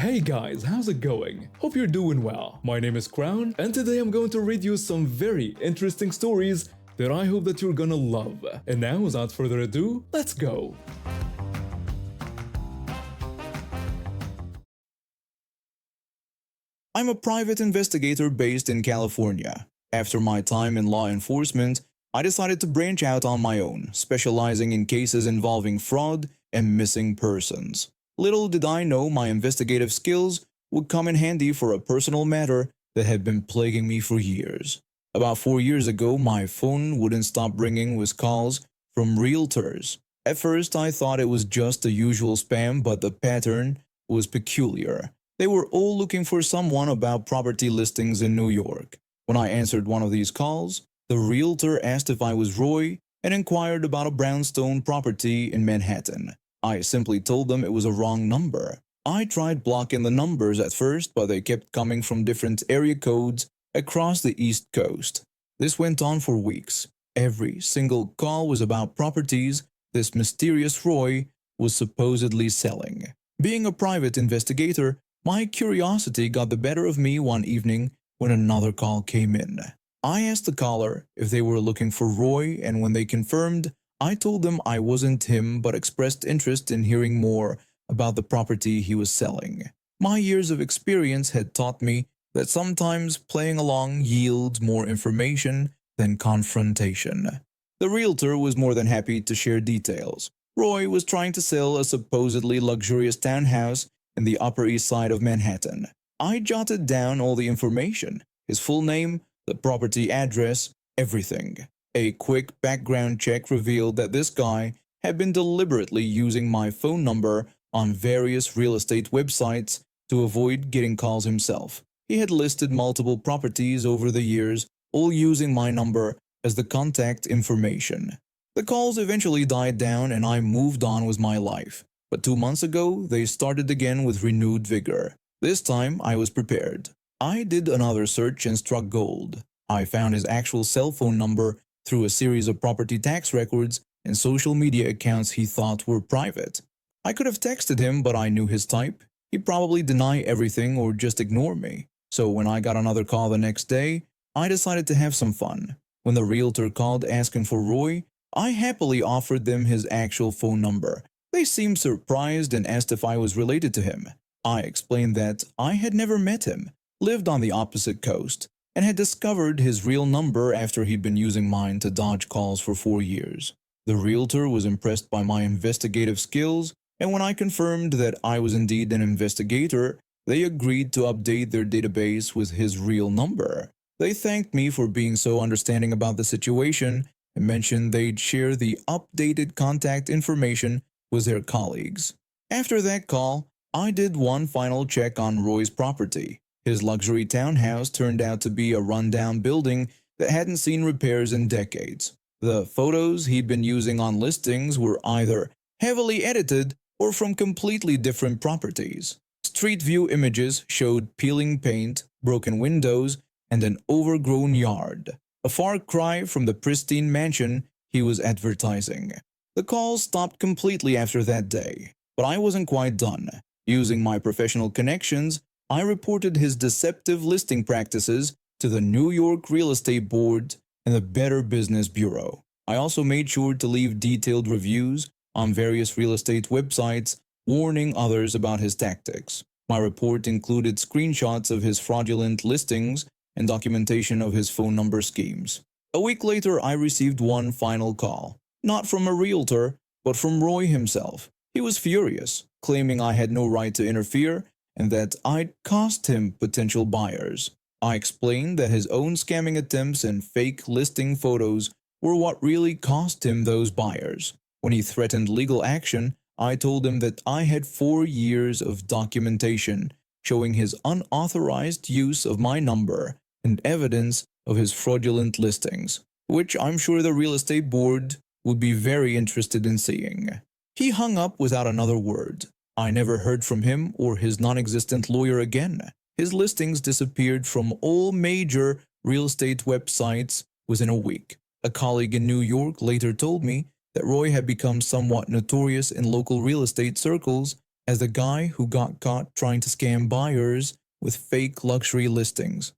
Hey guys, how's it going? Hope you're doing well. My name is Crown, and today I'm going to read you some very interesting stories that I hope that you're gonna love. And now, without further ado, let's go! I'm a private investigator based in California. After my time in law enforcement, I decided to branch out on my own, specializing in cases involving fraud and missing persons. Little did I know my investigative skills would come in handy for a personal matter that had been plaguing me for years. About 4 years ago, my phone wouldn't stop ringing with calls from realtors. At first, I thought it was just the usual spam, but the pattern was peculiar. They were all looking for someone about property listings in New York. When I answered one of these calls, the realtor asked if I was Roy and inquired about a brownstone property in Manhattan. I simply told them it was a wrong number. I tried blocking the numbers at first, but they kept coming from different area codes across the East Coast. This went on for weeks. Every single call was about properties this mysterious Roy was supposedly selling. Being a private investigator, my curiosity got the better of me one evening when another call came in. I asked the caller if they were looking for Roy, and when they confirmed, I told them I wasn't him but expressed interest in hearing more about the property he was selling. My years of experience had taught me that sometimes playing along yields more information than confrontation. The realtor was more than happy to share details. Roy was trying to sell a supposedly luxurious townhouse in the Upper East Side of Manhattan. I jotted down all the information: his full name, the property address, everything. A quick background check revealed that this guy had been deliberately using my phone number on various real estate websites to avoid getting calls himself. He had listed multiple properties over the years, all using my number as the contact information. The calls eventually died down and I moved on with my life. But 2 months ago, they started again with renewed vigor. This time, I was prepared. I did another search and struck gold. I found his actual cell phone number through a series of property tax records and social media accounts he thought were private. I could have texted him, but I knew his type. He'd probably deny everything or just ignore me. So when I got another call the next day, I decided to have some fun. When the realtor called asking for Roy, I happily offered them his actual phone number. They seemed surprised and asked if I was related to him. I explained that I had never met him, lived on the opposite coast, and had discovered his real number after he'd been using mine to dodge calls for 4 years. The realtor was impressed by my investigative skills, and when I confirmed that I was indeed an investigator, they agreed to update their database with his real number. They thanked me for being so understanding about the situation and mentioned they'd share the updated contact information with their colleagues. After that call, I did one final check on Roy's property. His luxury townhouse turned out to be a rundown building that hadn't seen repairs in decades. The photos he'd been using on listings were either heavily edited or from completely different properties. Street view images showed peeling paint, broken windows, and an overgrown yard, a far cry from the pristine mansion he was advertising. The calls stopped completely after that day, but I wasn't quite done. Using my professional connections, I reported his deceptive listing practices to the New York Real Estate Board and the Better Business Bureau. I also made sure to leave detailed reviews on various real estate websites warning others about his tactics. My report included screenshots of his fraudulent listings and documentation of his phone number schemes. A week later, I received one final call, not from a realtor, but from Roy himself. He was furious, claiming I had no right to interfere and that I'd cost him potential buyers. I explained that his own scamming attempts and fake listing photos were what really cost him those buyers. When he threatened legal action, I told him that I had 4 years of documentation showing his unauthorized use of my number and evidence of his fraudulent listings, which I'm sure the real estate board would be very interested in seeing. He hung up without another word. I never heard from him or his non-existent lawyer again. His listings disappeared from all major real estate websites within a week. A colleague in New York later told me that Roy had become somewhat notorious in local real estate circles as the guy who got caught trying to scam buyers with fake luxury listings.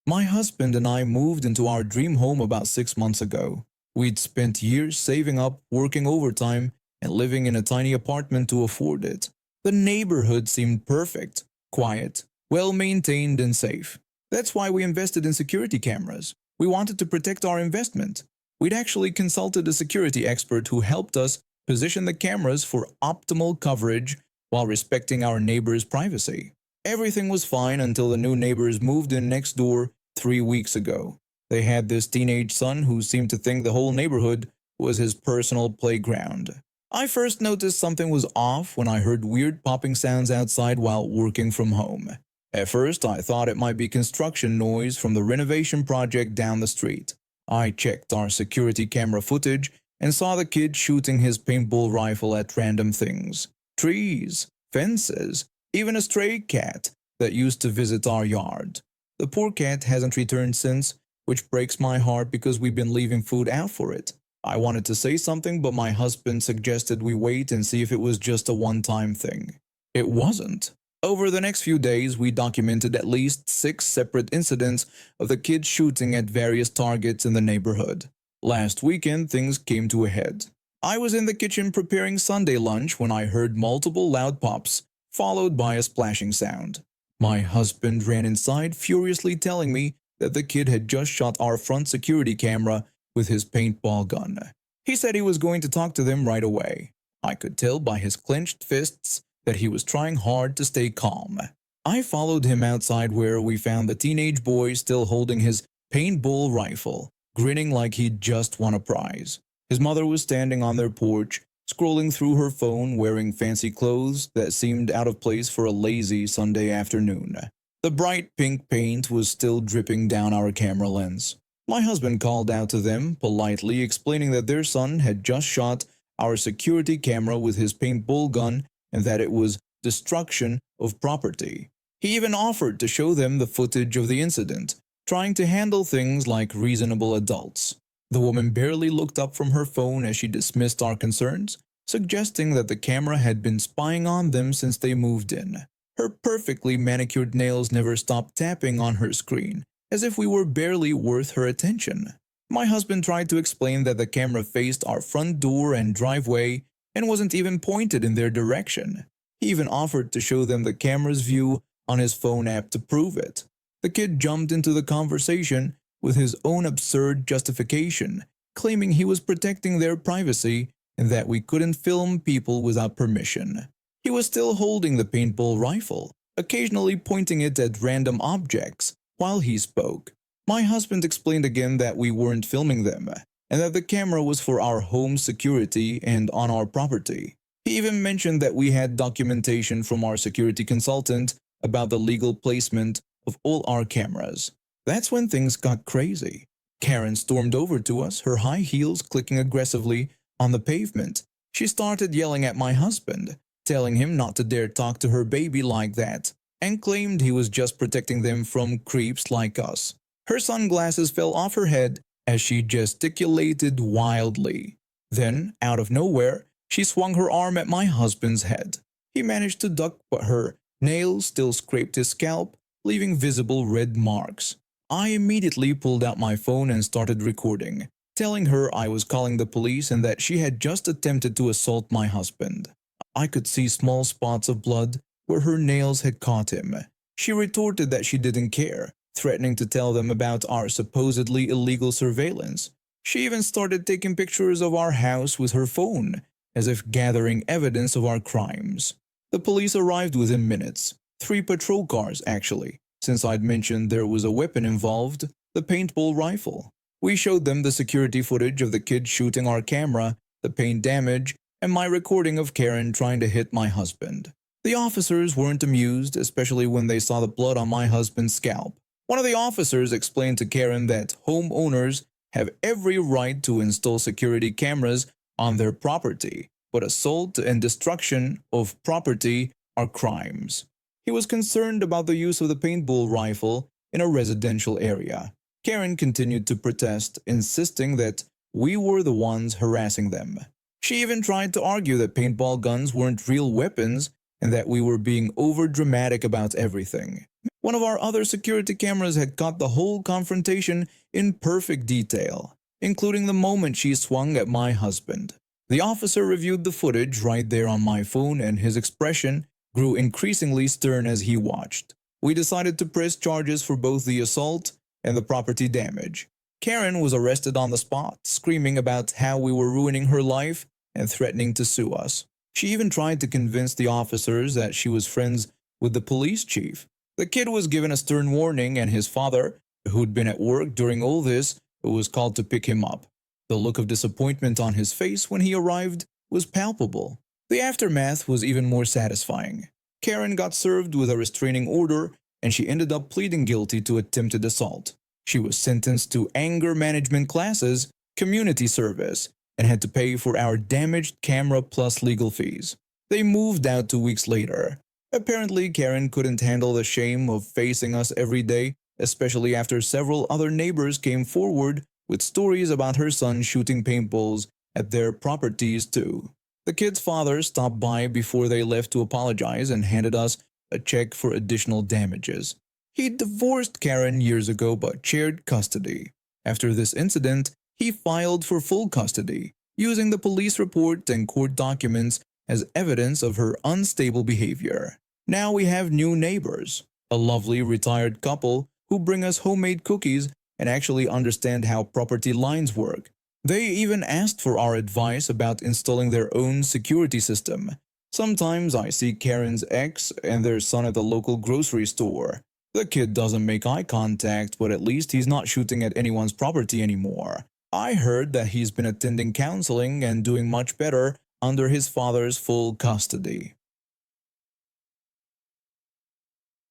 My husband and I moved into our dream home about 6 months ago. We'd spent years saving up, working overtime, and living in a tiny apartment to afford it. The neighborhood seemed perfect, quiet, well-maintained, and safe. That's why we invested in security cameras. We wanted to protect our investment. We'd actually consulted a security expert who helped us position the cameras for optimal coverage while respecting our neighbors' privacy. Everything was fine until the new neighbors moved in next door 3 weeks ago. They had this teenage son who seemed to think the whole neighborhood was his personal playground. I first noticed something was off when I heard weird popping sounds outside while working from home. At first, I thought it might be construction noise from the renovation project down the street. I checked our security camera footage and saw the kid shooting his paintball rifle at random things. Trees, fences, even a stray cat that used to visit our yard. The poor cat hasn't returned since, which breaks my heart because we've been leaving food out for it. I wanted to say something, but my husband suggested we wait and see if it was just a one-time thing. It wasn't. Over the next few days, we documented at least 6 separate incidents of the kids shooting at various targets in the neighborhood. Last weekend, things came to a head. I was in the kitchen preparing Sunday lunch when I heard multiple loud pops, followed by a splashing sound. My husband ran inside, furiously telling me that the kid had just shot our front security camera with his paintball gun. He said he was going to talk to them right away. I could tell by his clenched fists that he was trying hard to stay calm. I followed him outside where we found the teenage boy still holding his paintball rifle, grinning like he'd just won a prize. His mother was standing on their porch, scrolling through her phone, wearing fancy clothes that seemed out of place for a lazy Sunday afternoon. The bright pink paint was still dripping down our camera lens. My husband called out to them, politely explaining that their son had just shot our security camera with his paintball gun and that it was destruction of property. He even offered to show them the footage of the incident, trying to handle things like reasonable adults. The woman barely looked up from her phone as she dismissed our concerns, suggesting that the camera had been spying on them since they moved in. Her perfectly manicured nails never stopped tapping on her screen, as if we were barely worth her attention. My husband tried to explain that the camera faced our front door and driveway and wasn't even pointed in their direction. He even offered to show them the camera's view on his phone app to prove it. The kid jumped into the conversation with his own absurd justification, claiming he was protecting their privacy and that we couldn't film people without permission. He was still holding the paintball rifle, occasionally pointing it at random objects while he spoke. My husband explained again that we weren't filming them, and that the camera was for our home security and on our property. He even mentioned that we had documentation from our security consultant about the legal placement of all our cameras. That's when things got crazy. Karen stormed over to us, her high heels clicking aggressively on the pavement. She started yelling at my husband, telling him not to dare talk to her baby like that, and claimed he was just protecting them from creeps like us. Her sunglasses fell off her head as she gesticulated wildly. Then, out of nowhere, she swung her arm at my husband's head. He managed to duck, but her nails still scraped his scalp, leaving visible red marks. I immediately pulled out my phone and started recording, telling her I was calling the police and that she had just attempted to assault my husband. I could see small spots of blood where her nails had caught him. She retorted that she didn't care, threatening to tell them about our supposedly illegal surveillance. She even started taking pictures of our house with her phone, as if gathering evidence of our crimes. The police arrived within minutes. 3 patrol cars, actually, since I'd mentioned there was a weapon involved, the paintball rifle. We showed them the security footage of the kid shooting our camera, the paint damage, and my recording of Karen trying to hit my husband. The officers weren't amused, especially when they saw the blood on my husband's scalp. One of the officers explained to Karen that homeowners have every right to install security cameras on their property, but assault and destruction of property are crimes. He was concerned about the use of the paintball rifle in a residential area. Karen continued to protest, insisting that we were the ones harassing them. She even tried to argue that paintball guns weren't real weapons and that we were being over-dramatic about everything. One of our other security cameras had caught the whole confrontation in perfect detail, including the moment she swung at my husband. The officer reviewed the footage right there on my phone, and his expression grew increasingly stern as he watched. We decided to press charges for both the assault and the property damage. Karen was arrested on the spot, screaming about how we were ruining her life and threatening to sue us. She even tried to convince the officers that she was friends with the police chief. The kid was given a stern warning, and his father, who'd been at work during all this, was called to pick him up. The look of disappointment on his face when he arrived was palpable. The aftermath was even more satisfying. Karen got served with a restraining order, and she ended up pleading guilty to attempted assault. She was sentenced to anger management classes, community service, and had to pay for our damaged camera plus legal fees. They moved out 2 weeks later. Apparently, Karen couldn't handle the shame of facing us every day, especially after several other neighbors came forward with stories about her son shooting paintballs at their properties too. The kid's father stopped by before they left to apologize and handed us a check for additional damages. He divorced Karen years ago but shared custody. After this incident, he filed for full custody, using the police report and court documents as evidence of her unstable behavior. Now we have new neighbors, a lovely retired couple who bring us homemade cookies and actually understand how property lines work. They even asked for our advice about installing their own security system. Sometimes I see Karen's ex and their son at the local grocery store. The kid doesn't make eye contact, but at least he's not shooting at anyone's property anymore. I heard that he's been attending counseling and doing much better under his father's full custody.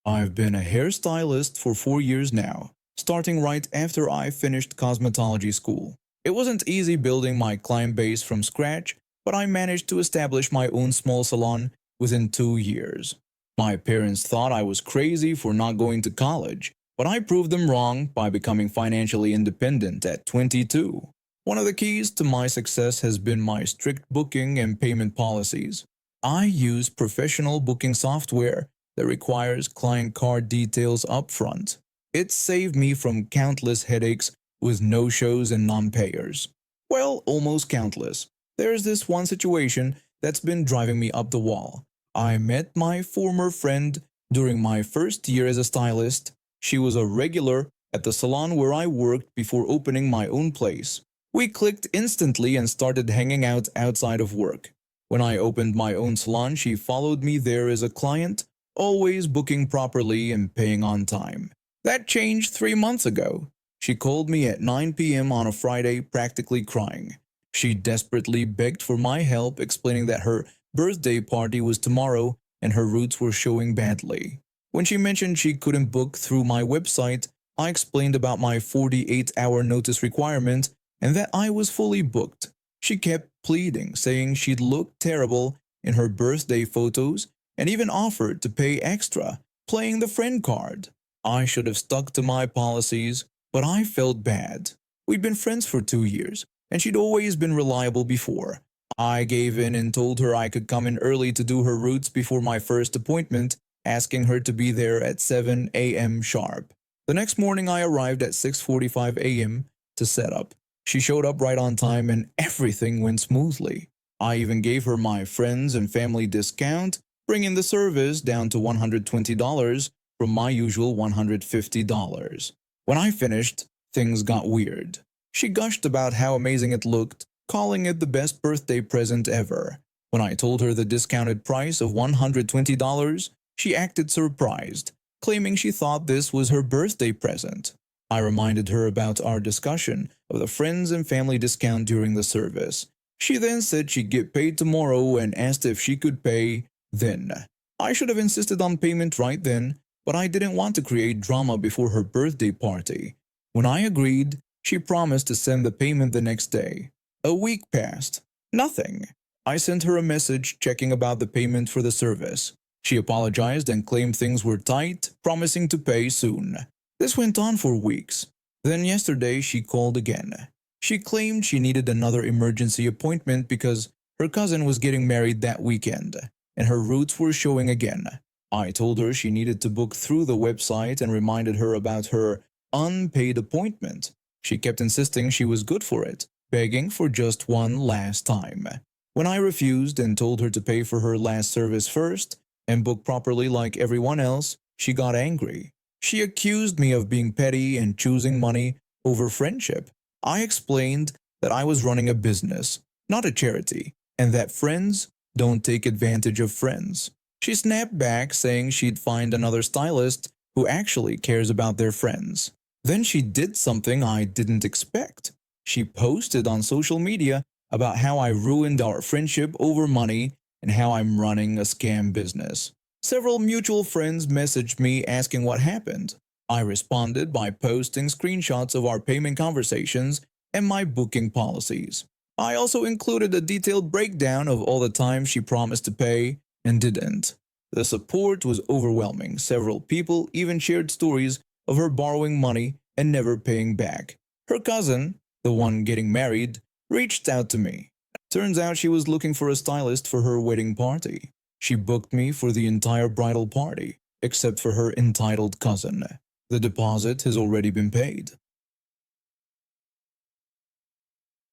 I've been a hairstylist for 4 years now, starting right after I finished cosmetology school. It wasn't easy building my client base from scratch, but I managed to establish my own small salon within 2 years. My parents thought I was crazy for not going to college, but I proved them wrong by becoming financially independent at 22. One of the keys to my success has been my strict booking and payment policies. I use professional booking software that requires client card details upfront. It saved me from countless headaches with no-shows and non-payers. Well, almost countless. There's this one situation that's been driving me up the wall. I met my former friend during my first year as a stylist. She was a regular at the salon where I worked before opening my own place. We clicked instantly and started hanging out outside of work. When I opened my own salon, she followed me there as a client, always booking properly and paying on time. That changed 3 months ago. She called me at 9 p.m. on a Friday, practically crying. She desperately begged for my help, explaining that her birthday party was tomorrow and her roots were showing badly. When she mentioned she couldn't book through my website, I explained about my 48-hour notice requirement and that I was fully booked. She kept pleading, saying she'd look terrible in her birthday photos and even offered to pay extra, playing the friend card. I should have stuck to my policies, but I felt bad. We'd been friends for 2 years, and she'd always been reliable before. I gave in and told her I could come in early to do her roots before my first appointment, asking her to be there at 7 a.m. sharp. The next morning I arrived at 6:45 a.m. to set up. She showed up right on time and everything went smoothly. I even gave her my friends and family discount, bringing the service down to $120 from my usual $150. When I finished, things got weird. She gushed about how amazing it looked, calling it the best birthday present ever. When I told her the discounted price of $120, she acted surprised, claiming she thought this was her birthday present. I reminded her about our discussion of the friends and family discount during the service. She then said she'd get paid tomorrow and asked if she could pay then. I should have insisted on payment right then, but I didn't want to create drama before her birthday party. When I agreed, she promised to send the payment the next day. A week passed. Nothing. I sent her a message checking about the payment for the service. She apologized and claimed things were tight, promising to pay soon. This went on for weeks. Then yesterday she called again. She claimed she needed another emergency appointment because Her cousin was getting married that weekend, and her roots were showing again. I told her she needed to book through the website and reminded her about her unpaid appointment. She kept insisting she was good for it, begging for just one last time. When I refused and told her to pay for her last service first and book properly like everyone else, she got angry. She accused me of being petty and choosing money over friendship. I explained that I was running a business, not a charity, and that friends don't take advantage of friends. She snapped back, saying she'd find another stylist who actually cares about their friends. Then she did something I didn't expect. She posted on social media about how I ruined our friendship over money and how I'm running a scam business. Several mutual friends messaged me asking what happened. I responded by posting screenshots of our payment conversations and my booking policies. I also included a detailed breakdown of all the times she promised to pay and didn't. The support was overwhelming. Several people even shared stories of her borrowing money and never paying back. Her cousin, the one getting married, reached out to me. Turns out she was looking for a stylist for her wedding party. She booked me for the entire bridal party, except for her entitled cousin. The deposit has already been paid.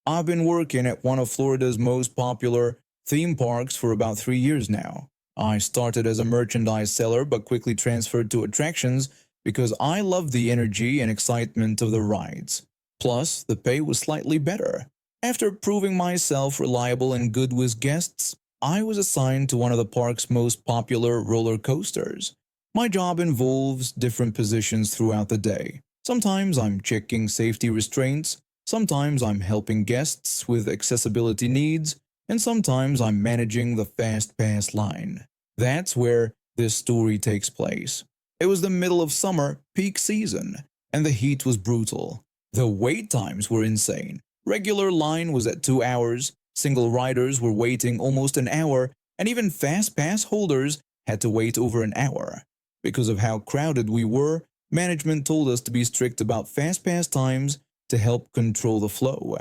I've been working at one of Florida's most popular theme parks for about 3 years now. I started as a merchandise seller but quickly transferred to attractions because I loved the energy and excitement of the rides. Plus, the pay was slightly better. After proving myself reliable and good with guests, I was assigned to one of the park's most popular roller coasters. My job involves different positions throughout the day. Sometimes I'm checking safety restraints, sometimes I'm helping guests with accessibility needs, and sometimes I'm managing the fast pass line. That's where this story takes place. It was the middle of summer, peak season, and the heat was brutal. The wait times were insane. Regular line was at 2 hours, single riders were waiting almost an hour, and even fast pass holders had to wait over an hour. Because of how crowded we were, management told us to be strict about fast pass times to help control the flow.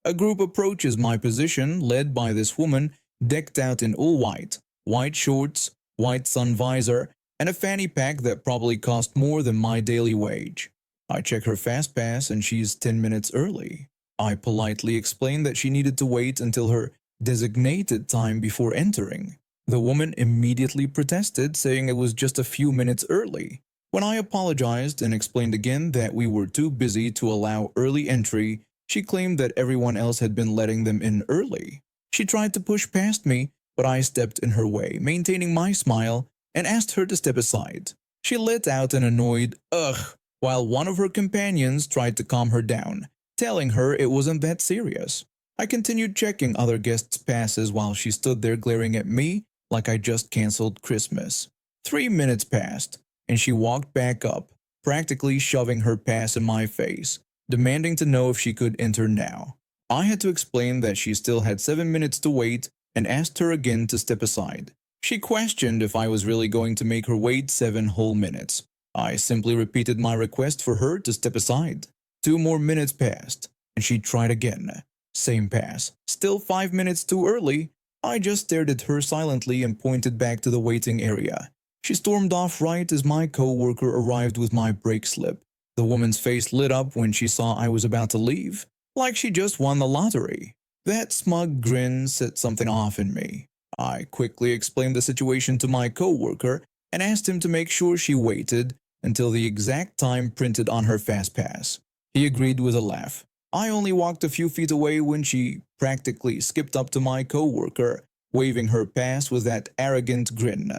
A group approaches my position, led by this woman decked out in all white, white shorts, white sun visor, and a fanny pack that probably cost more than my daily wage. I check her fast pass and she's 10 minutes early. I politely explained that she needed to wait until her designated time before entering. The woman immediately protested, saying it was just a few minutes early. When I apologized and explained again that we were too busy to allow early entry, she claimed that everyone else had been letting them in early. She tried to push past me, but I stepped in her way, maintaining my smile, and asked her to step aside. She let out an annoyed "ugh," while one of her companions tried to calm her down, telling her it wasn't that serious. I continued checking other guests' passes while she stood there glaring at me like I just canceled Christmas. 3 minutes passed, and she walked back up, practically shoving her pass in my face, demanding to know if she could enter now. I had to explain that she still had 7 minutes to wait and asked her again to step aside. She questioned if I was really going to make her wait 7 whole minutes. I simply repeated my request for her to step aside. 2 more minutes passed, and she tried again. Same pass. Still 5 minutes too early. I just stared at her silently and pointed back to the waiting area. She stormed off right as my co-worker arrived with my brake slip. The woman's face lit up when she saw I was about to leave, like she just won the lottery. That smug grin set something off in me. I quickly explained the situation to my co-worker and asked him to make sure she waited until the exact time printed on her fast pass. He agreed with a laugh. I only walked a few feet away when she practically skipped up to my co-worker, waving her pass with that arrogant grin.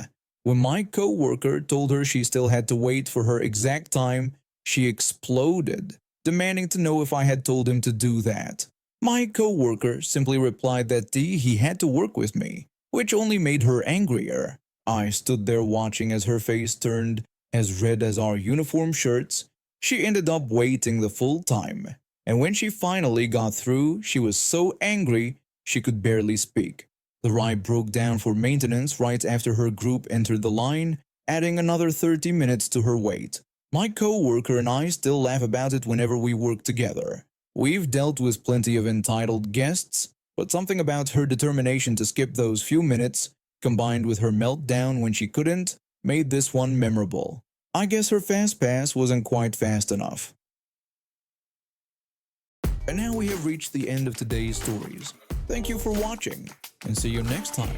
When my co-worker told her she still had to wait for her exact time, she exploded, demanding to know if I had told him to do that. My co-worker simply replied that he had to work with me, which only made her angrier. I stood there watching as her face turned as red as our uniform shirts. She ended up waiting the full time, and when she finally got through, she was so angry she could barely speak. The ride broke down for maintenance right after her group entered the line, adding another 30 minutes to her wait. My co-worker and I still laugh about it whenever we work together. We've dealt with plenty of entitled guests, But something about her determination to skip those few minutes, combined with her meltdown when she couldn't, made this one memorable. I guess her fast pass wasn't quite fast enough. And now we have reached the end of today's stories. Thank you for watching, and see you next time.